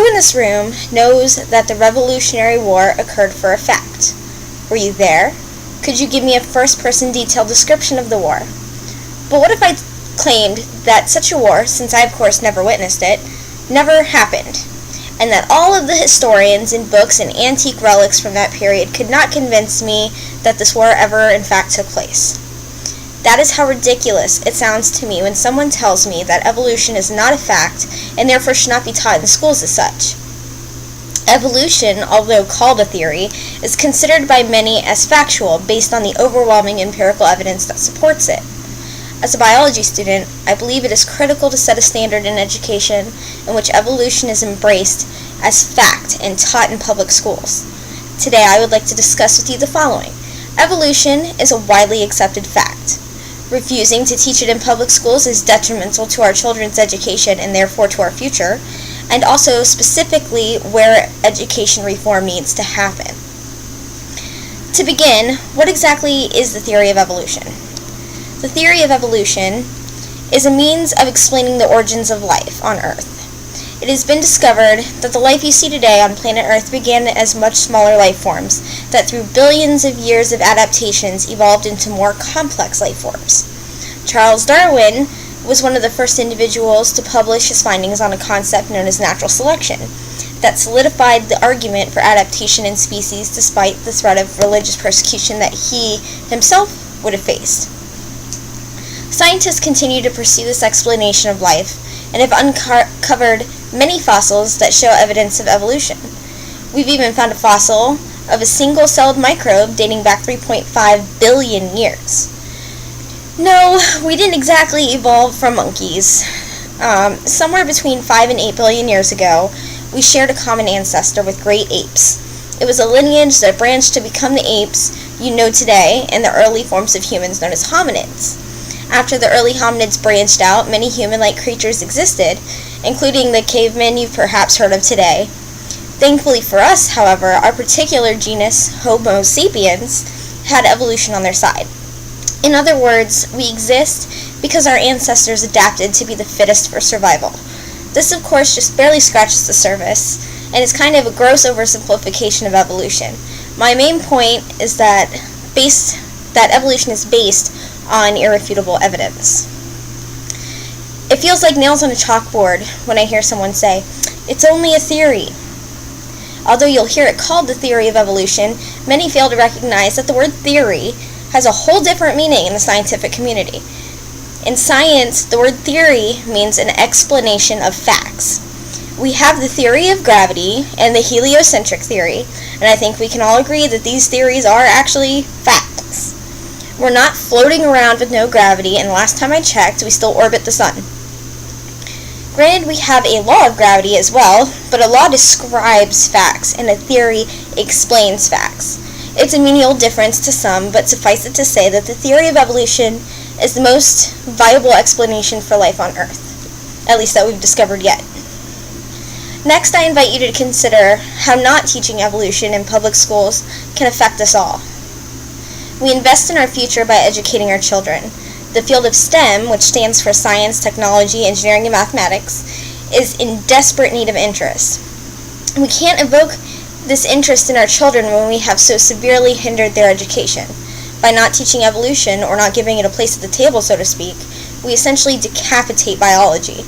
Who in this room knows that the Revolutionary War occurred for a fact? Were you there? Could you give me a first-person detailed description of the war? But what if I claimed that such a war, since I of course never witnessed it, never happened, and that all of the historians and books and antique relics from that period could not convince me that this war ever in fact took place? That is how ridiculous it sounds to me when someone tells me that evolution is not a fact and therefore should not be taught in schools as such. Evolution, although called a theory, is considered by many as factual based on the overwhelming empirical evidence that supports it. As a biology student, I believe it is critical to set a standard in education in which evolution is embraced as fact and taught in public schools. Today I would like to discuss with you the following. Evolution is a widely accepted fact. Refusing to teach it in public schools is detrimental to our children's education and therefore to our future, and also specifically where education reform needs to happen. To begin, what exactly is the theory of evolution? The theory of evolution is a means of explaining the origins of life on Earth. It has been discovered that the life you see today on planet Earth began as much smaller life forms that through billions of years of adaptations evolved into more complex life forms. Charles Darwin was one of the first individuals to publish his findings on a concept known as natural selection that solidified the argument for adaptation in species despite the threat of religious persecution that he himself would have faced. Scientists continue to pursue this explanation of life and have uncovered many fossils that show evidence of evolution. We've even found a fossil of a single-celled microbe dating back 3.5 billion years. No, we didn't exactly evolve from monkeys. Somewhere between 5 and 8 billion years ago, we shared a common ancestor with great apes. It was a lineage that branched to become the apes you know today and the early forms of humans known as hominids. After the early hominids branched out, many human-like creatures existed, including the cavemen you've perhaps heard of today. Thankfully for us, however, our particular genus, Homo sapiens, had evolution on their side. In other words, we exist because our ancestors adapted to be the fittest for survival. This, of course, just barely scratches the surface, and is kind of a gross oversimplification of evolution. My main point is that evolution is based on irrefutable evidence. It feels like nails on a chalkboard when I hear someone say, "It's only a theory." Although you'll hear it called the theory of evolution, many fail to recognize that the word theory has a whole different meaning in the scientific community. In science, the word theory means an explanation of facts. We have the theory of gravity and the heliocentric theory, and I think we can all agree that these theories are actually facts. We're not floating around with no gravity, and last time I checked, we still orbit the sun. Granted, we have a law of gravity as well, but a law describes facts, and a theory explains facts. It's a menial difference to some, but suffice it to say that the theory of evolution is the most viable explanation for life on Earth, at least that we've discovered yet. Next, I invite you to consider how not teaching evolution in public schools can affect us all. We invest in our future by educating our children. The field of STEM, which stands for science, technology, engineering, and mathematics, is in desperate need of interest. We can't evoke this interest in our children when we have so severely hindered their education. By not teaching evolution, or not giving it a place at the table, so to speak, we essentially decapitate biology.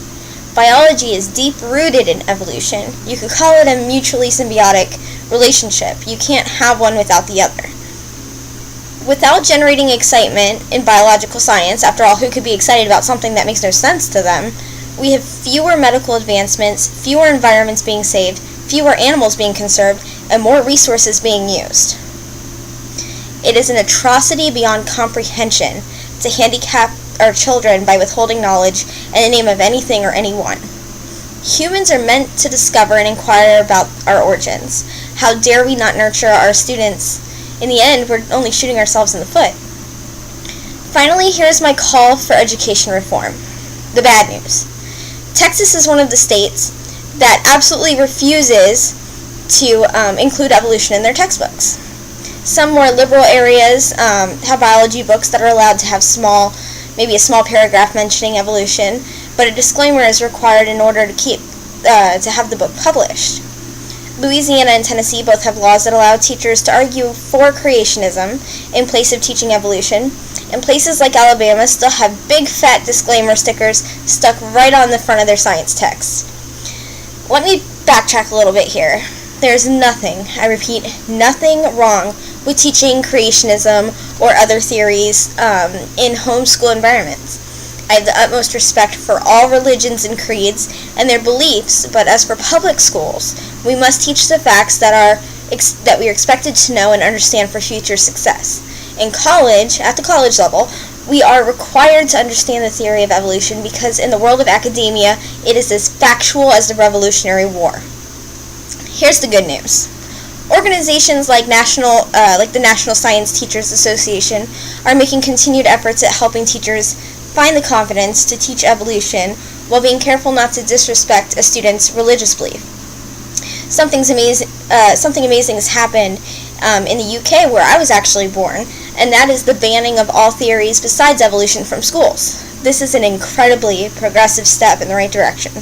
Biology is deep-rooted in evolution. You could call it a mutually symbiotic relationship. You can't have one without the other. Without generating excitement in biological science, after all, who could be excited about something that makes no sense to them, we have fewer medical advancements, fewer environments being saved, fewer animals being conserved, and more resources being used. It is an atrocity beyond comprehension to handicap our children by withholding knowledge in the name of anything or anyone. Humans are meant to discover and inquire about our origins. How dare we not nurture our students? In the end, we're only shooting ourselves in the foot. Finally, here's my call for education reform. The bad news. Texas is one of the states that absolutely refuses to include evolution in their textbooks. Some more liberal areas have biology books that are allowed to have maybe a small paragraph mentioning evolution, but a disclaimer is required in order to keep to have the book published. Louisiana and Tennessee both have laws that allow teachers to argue for creationism in place of teaching evolution, and places like Alabama still have big fat disclaimer stickers stuck right on the front of their science texts. Let me backtrack a little bit here. There's nothing, I repeat, nothing wrong with teaching creationism or other theories in homeschool environments. I have the utmost respect for all religions and creeds and their beliefs, but as for public schools, we must teach the facts that we are expected to know and understand for future success. In college, at the college level, we are required to understand the theory of evolution because in the world of academia, it is as factual as the Revolutionary War. Here's the good news. Organizations like the National Science Teachers Association are making continued efforts at helping teachers find the confidence to teach evolution while being careful not to disrespect a student's religious belief. Something amazing has happened in the UK, where I was actually born, and that is the banning of all theories besides evolution from schools. This is an incredibly progressive step in the right direction.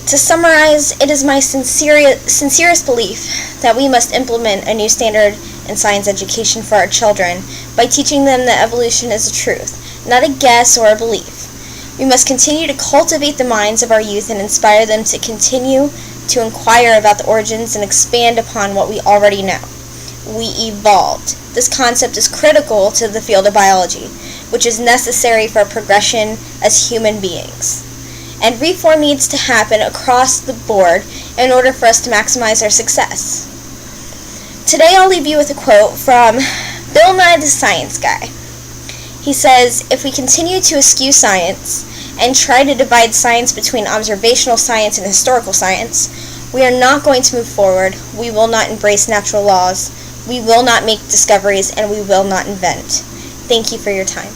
To summarize, it is my sincerest belief that we must implement a new standard in science education for our children by teaching them that evolution is a truth, not a guess or a belief. We must continue to cultivate the minds of our youth and inspire them to continue to inquire about the origins and expand upon what we already know. We evolved. This concept is critical to the field of biology, which is necessary for progression as human beings. And reform needs to happen across the board in order for us to maximize our success. Today I'll leave you with a quote from Bill Nye the Science Guy. He says, "If we continue to eschew science and try to divide science between observational science and historical science, we are not going to move forward. We will not embrace natural laws. We will not make discoveries, and we will not invent." Thank you for your time.